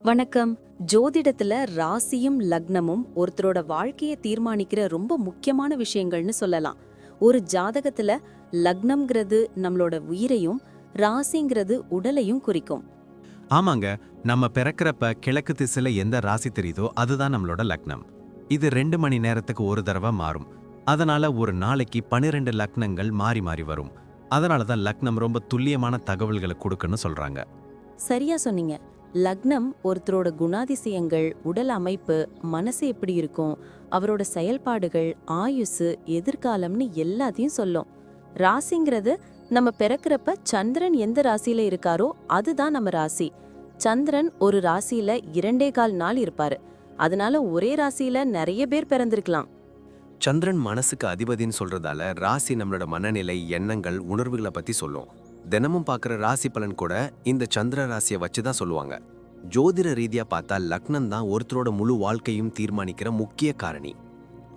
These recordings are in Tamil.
வணக்கம். ஜோதிடத்துல ராசியும் லக்னமும் ஒருத்தரோட வாழ்க்கைய தீர்மானிக்கிற ரொம்ப முக்கியமான விஷயங்கள்னு சொல்லலாம். ஒரு ஜாதகத்துல லக்னம்ங்கிறது நம்மளோட உயிரையும், ராசிங்கிறது உடலையும் குறிக்கும். ஆமாங்க. நம்ம பிறக்கிறப்ப கிழக்கு திசையில எந்த ராசி தெரியுதோ அதுதான் நம்மளோட லக்னம். இது 2 மணி நேரத்துக்கு ஒரு தடவை மாறும். அதனால ஒரு நாளைக்கு 12 லக்னங்கள் மாறி மாறி வரும். அதனால தான் லக்னம் ரொம்ப துல்லியமான தகவல்களை கொடுக்குன்னு சொல்றாங்க. சரியா சொன்னீங்க. லக்னம் ஒருத்தரோட குணாதிசயங்கள், உடல் அமைப்பு, மனசு எப்படி இருக்கும், அவரோட செயல்பாடுகள், ஆயுசு, எதிர்காலம்னு எல்லாத்தையும் சொல்லும். ராசிங்கிறது நம்ம பிறக்கிறப்ப சந்திரன் எந்த ராசியில இருக்காரோ அதுதான் நம்ம ராசி. சந்திரன் ஒரு ராசியில 2.25 நாள் இருப்பாரு. அதனால ஒரே ராசியில நிறைய பேர் பிறந்திருக்கலாம். சந்திரன் மனசுக்கு அதிபதின்னு சொல்றதால ராசி நம்மளோட மனநிலை, எண்ணங்கள், உணர்வுகளை பத்தி சொல்லும். தினமும் பார்க்குற ராசி பலன் கூட இந்த சந்திர ராசியை வச்சு தான் சொல்லுவாங்க. ஜோதிட ரீதியா பார்த்தா லக்னம் தான் ஒருத்தரோட முழு வாழ்க்கையும் தீர்மானிக்கிற முக்கிய காரணி.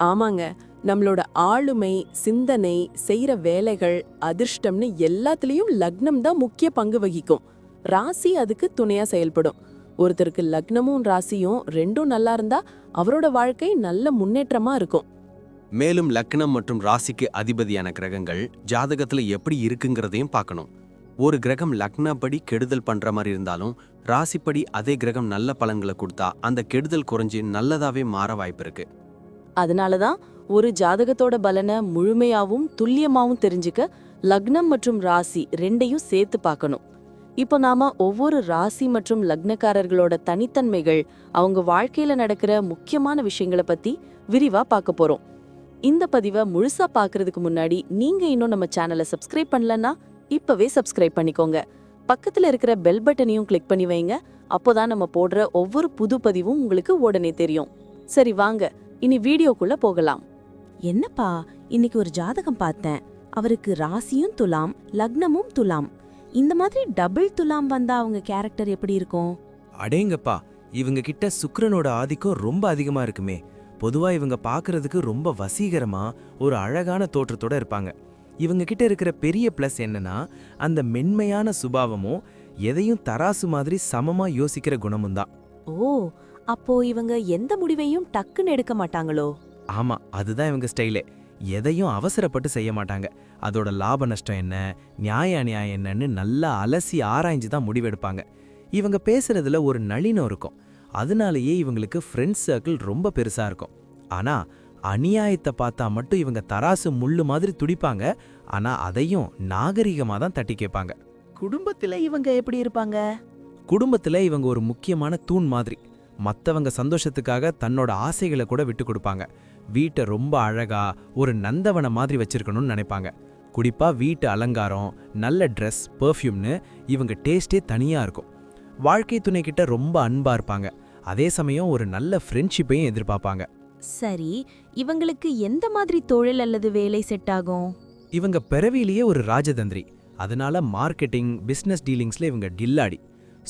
ஆமாங்க, நம்மளோட ஆளுமை, சிந்தனை, செய்யற வேலைகள், அதிர்ஷ்டம்னு எல்லாத்துலயும் லக்னம் தான் முக்கிய பங்கு வகிக்கும். ராசி அதுக்கு துணையா செயல்படும். ஒருத்தருக்கு லக்னமும் ராசியும் ரெண்டும் நல்லா இருந்தா அவரோட வாழ்க்கை நல்ல முன்னேற்றமா இருக்கும். மேலும் லக்னம் மற்றும் ராசிக்கு அதிபதியான கிரகங்கள் ஜாதகத்துல எப்படி இருக்குங்கிறதையும் பார்க்கணும். ஒரு கிரகம் லக்னப்படி கெடுதல் பண்ற மாதிரி இருந்தாலும் ராசிப்படி அதே கிரகம் நல்ல பலன்களை கொடுத்தா அந்த கெடுதல் குறைஞ்சி நல்லதாவே மாற வாய்ப்பு இருக்கு. அதனாலதான் ஒரு ஜாதகத்தோட பலனை முழுமையாவும் துல்லியமாவும் தெரிஞ்சுக்க லக்னம் மற்றும் ராசி ரெண்டையும் சேர்த்து பார்க்கணும். இப்போ நாம ஒவ்வொரு ராசி மற்றும் லக்னக்காரர்களோட தனித்தன்மைகள், அவங்க வாழ்க்கையில நடக்கிற முக்கியமான விஷயங்களை பத்தி விரிவா பார்க்க போறோம். இந்த பதிவை முழுசா பார்க்கறதுக்கு முன்னாடி நீங்க இன்னும் நம்ம சேனலை சப்ஸ்கிரைப் பண்ணலன்னா இப்பவே சப்ஸ்கிரைப் பண்ணிக்கோங்க. பக்கத்துல இருக்கிற பெல் பட்டனையும் கிளிக் பண்ணி வைங்க. அப்போதான் நம்ம போடுற ஒவ்வொரு புது பதிவும் உங்களுக்கு உடனே தெரியும். சரி வாங்க, இனி வீடியோக்குள்ள போகலாம். என்னப்பா, இன்னைக்கு ஒரு ஜாதகம் பார்த்தேன். அவருக்கு ராசியும் துலாம், லக்னமும் துலாம். இந்த மாதிரி டபுள் துலாம் வந்தா அவங்க கேரக்டர் எப்படி இருக்கும்? அடேங்கப்பா, இவங்க கிட்ட சுக்கிரனோட ஆதிக்கம் ரொம்ப அதிகமா இருக்குமே. பொதுவா இவங்க பார்க்கறதுக்கு ரொம்ப வசீகரமா ஒரு அழகான தோற்றத்தோட இருப்பாங்க. இவங்க கிட்ட இருக்கிற பெரிய பிளஸ் என்னன்னா அந்த மென்மையான சுபாவமும் எதையும் தராசு மாதிரி சமமா யோசிக்கிற குணமும் தான். ஓ, அப்போ இவங்க எந்த முடிவையும் டக்குன்னு எடுக்க மாட்டாங்களோ? ஆமா, அதுதான் இவங்க ஸ்டைலே. எதையும் அவசரப்பட்டு செய்ய மாட்டாங்க. அதோட லாப நஷ்டம் என்ன, நியாய அநியாயம் என்னன்னு நல்லா அலசி ஆராய்ஞ்சு தான் முடிவெடுப்பாங்க. இவங்க பேசுறதுல ஒரு நளினம் இருக்கும். அதனாலேயே இவங்களுக்கு ஃப்ரெண்ட்ஸ் சர்க்கிள் ரொம்ப பெருசா இருக்கும். ஆனா அநியாயத்தை பார்த்தா மட்டும் இவங்க தராசு முள்ளு மாதிரி துடிப்பாங்க. ஆனா அதையும் நாகரிகமா தான் தட்டி கேட்பாங்க. குடும்பத்துல இவங்க எப்படி இருப்பாங்க? குடும்பத்துல இவங்க ஒரு முக்கியமான தூண் மாதிரி. மத்தவங்க சந்தோஷத்துக்காக தன்னோட ஆசைகளை கூட விட்டு கொடுப்பாங்க. வீட்டை ரொம்ப அழகா ஒரு நந்தவன மாதிரி வச்சிருக்கணும்னு நினைப்பாங்க. குறிப்பா வீட்டு அலங்காரம், நல்ல ட்ரெஸ், பெர்ஃப்யூம்னு இவங்க டேஸ்டே தனியா இருக்கும். வாழ்க்கை துணை கிட்ட ரொம்ப அன்பா இருப்பாங்க. அதே சமயம் ஒரு நல்ல ஃப்ரெண்ட்ஷிப்பையும் எதிர்பார்ப்பாங்க. சரி, இவங்களுக்கு எந்த மாதிரி தொழில் அல்லது வேலை செட் ஆகும்? இவங்க பிறவிலேயே ஒரு ராஜதந்திரி. அதனால மார்க்கெட்டிங், பிசினஸ் டீலிங்ஸ்ல இவங்க டில்லாடி.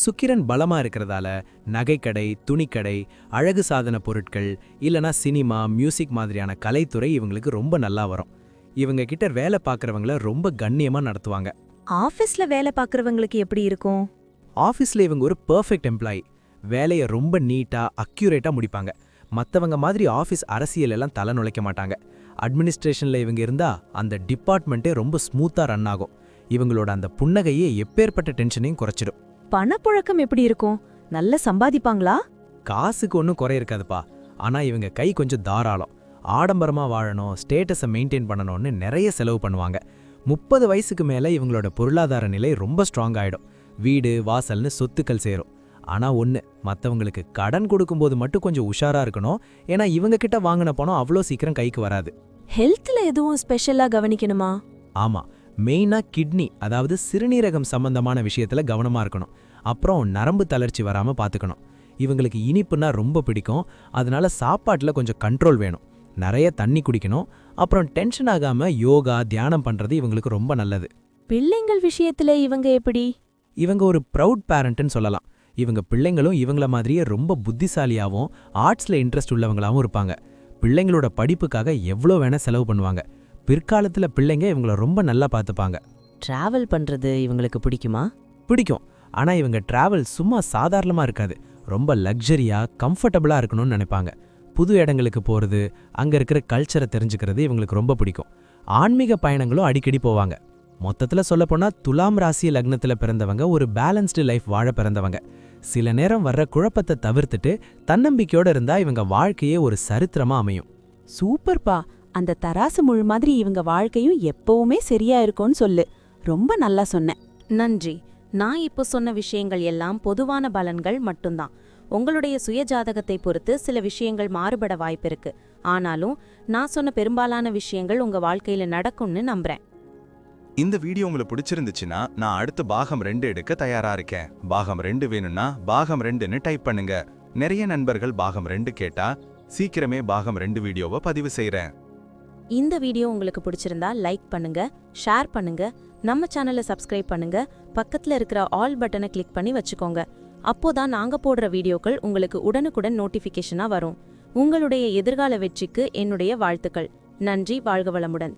சுக்கிரன் பலமா இருக்கிறதால நகைக்கடை, துணிக்கடை, அழகு சாதன பொருட்கள், இல்லனா சினிமா, மியூசிக் மாதிரியான கலைத்துறை இவங்களுக்கு ரொம்ப நல்லா வரும். இவங்க கிட்ட வேலை பார்க்கறவங்கள ரொம்ப கண்ணியமா நடத்துவாங்க. ஆபீஸ்ல வேலை பார்க்கறவங்களுக்கு எப்படி இருக்கும்? ஆஃபீஸில் இவங்க ஒரு பெர்ஃபெக்ட் எம்ப்ளாயி. வேலையை ரொம்ப நீட்டாக, அக்யூரேட்டாக முடிப்பாங்க. மற்றவங்க மாதிரி ஆஃபீஸ் அரசியல் எல்லாம் தலை நுழைக்க மாட்டாங்க. அட்மினிஸ்ட்ரேஷனில் இவங்க இருந்தால் அந்த டிபார்ட்மெண்ட்டே ரொம்ப ஸ்மூத்தாக ரன் ஆகும். இவங்களோட அந்த புன்னகையே எப்பேற்பட்ட டென்ஷனையும் குறைச்சிடும். பணப்புழக்கம் எப்படி இருக்கும்? நல்ல சம்பாதிப்பாங்களா? காசுக்கு ஒன்றும் குறை இருக்காதுப்பா. ஆனால் இவங்க கை கொஞ்சம் தாராளம். ஆடம்பரமாக வாழணும், ஸ்டேட்டஸை மெயின்டைன் பண்ணணும்னு நிறைய செலவு பண்ணுவாங்க. 30 வயசுக்கு மேலே இவங்களோட பொருளாதார நிலை ரொம்ப ஸ்ட்ராங் ஆகிடும். வீடு, வாசல்னு சொத்துக்கள் சேரும். ஆனா ஒன்று, மற்றவங்களுக்கு கடன் கொடுக்கும்போது மட்டும் கொஞ்சம் உஷாரா இருக்கணும். ஏன்னா இவங்க கிட்ட வாங்கின பணம் அவ்வளோ சீக்கிரம் கைக்கு வராது. ஹெல்த்ல எதுவும் ஸ்பெஷலா கவனிக்கணுமா? ஆமா, மெயினா கிட்னி, அதாவது சிறுநீரகம் சம்பந்தமான விஷயத்துல கவனமா இருக்கணும். அப்புறம் நரம்பு தளர்ச்சி வராம பாத்துக்கணும். இவங்களுக்கு இனிப்புன்னா ரொம்ப பிடிக்கும். அதனால சாப்பாட்டுல கொஞ்சம் கண்ட்ரோல் வேணும். நிறைய தண்ணி குடிக்கணும். அப்புறம் டென்ஷன் ஆகாம யோகா, தியானம் பண்றது இவங்களுக்கு ரொம்ப நல்லது. பிள்ளைங்கள் விஷயத்துல இவங்க எப்படி? இவங்க ஒரு ப்ரவுட் பேரண்ட்னு சொல்லலாம். இவங்க பிள்ளைங்களும் இவங்கள மாதிரியே ரொம்ப புத்திசாலியாகவும் ஆர்ட்ஸ்ல இன்ட்ரெஸ்ட் உள்ளவங்களாகவும் இருப்பாங்க. பிள்ளைங்களோட படிப்புக்காக எவ்வளோ வேணா செலவு பண்ணுவாங்க. பிற்காலத்துல பிள்ளைங்க இவங்கள ரொம்ப நல்லா பார்த்துப்பாங்க. டிராவல் பண்றது இவங்களுக்கு பிடிக்குமா? பிடிக்கும். ஆனா இவங்க டிராவல் சும்மா சாதாரணமா இருக்காது. ரொம்ப லக்ஸரியா கம்ஃபர்டபுளா இருக்கணும்னு நினைப்பாங்க. புது இடங்களுக்கு போறது, அங்க இருக்கிற கல்ச்சரை தெரிஞ்சுக்கிறது இவங்களுக்கு ரொம்ப பிடிக்கும். ஆன்மீக பயணங்களும் அடிக்கடி போவாங்க. மொத்தத்துல சொல்லப்போனா துலாம் ராசி லக்னத்துல பிறந்தவங்க ஒரு பேலன்ஸ்டு லைஃப் வாழ பிறந்தவங்க. சில நேரம் வர்ற குழப்பத்தை தவிர்த்துட்டு தன்னம்பிக்கையோட இருந்தா இவங்க வாழ்க்கையே ஒரு சரித்திரமா அமையும். சூப்பர்ப்பா. அந்த தராசு முள் மாதிரி இவங்க வாழ்க்கையும் எப்பவுமே சரியா இருக்கும்னு சொல்லு. ரொம்ப நல்லா சொன்ன. நன்றி. நான் இப்போ சொன்ன விஷயங்கள் எல்லாம் பொதுவான பலன்கள் மட்டும்தான். உங்களுடைய சுயஜாதகத்தை பொறுத்து சில விஷயங்கள் மாறுபட வாய்ப்பிருக்கு. ஆனாலும் நான் சொன்ன பெரும்பாலான விஷயங்கள் உங்க வாழ்க்கையில நடக்கும்னு நம்புறேன். இந்த வீடியோ உங்களுக்கு பிடிச்சிருந்துச்சுன்னா நான் அடுத்து பாகம் 2 எடுக்க தயாரா இருக்கேன். பாகம் 2 வேணும்னா பாகம் 2ன்னு டைப் பண்ணுங்க. நிறைய நண்பர்கள் பாகம் 2 கேட்டா சீக்கிரமே பாகம் 2 வீடியோவை பதிவு செய்றேன். இந்த வீடியோ உங்களுக்கு பிடிச்சிருந்தா லைக் பண்ணுங்க, ஷேர் பண்ணுங்க, நம்ம சேனலை சப்ஸ்கிரைப் பண்ணுங்க, பக்கத்துல இருக்கிற ஆல் பட்டனை கிளிக் பண்ணி வச்சுக்கோங்க. அப்போதான் நாங்க போடுற வீடியோக்கள் உங்களுக்கு உடனுக்குடன் நோட்டிஃபிகேஷனா வரும். உங்களுடைய எதிர்கால வெற்றிக்கு என்னுடைய வாழ்த்துக்கள். நன்றி. வாழ்க வளமுடன்.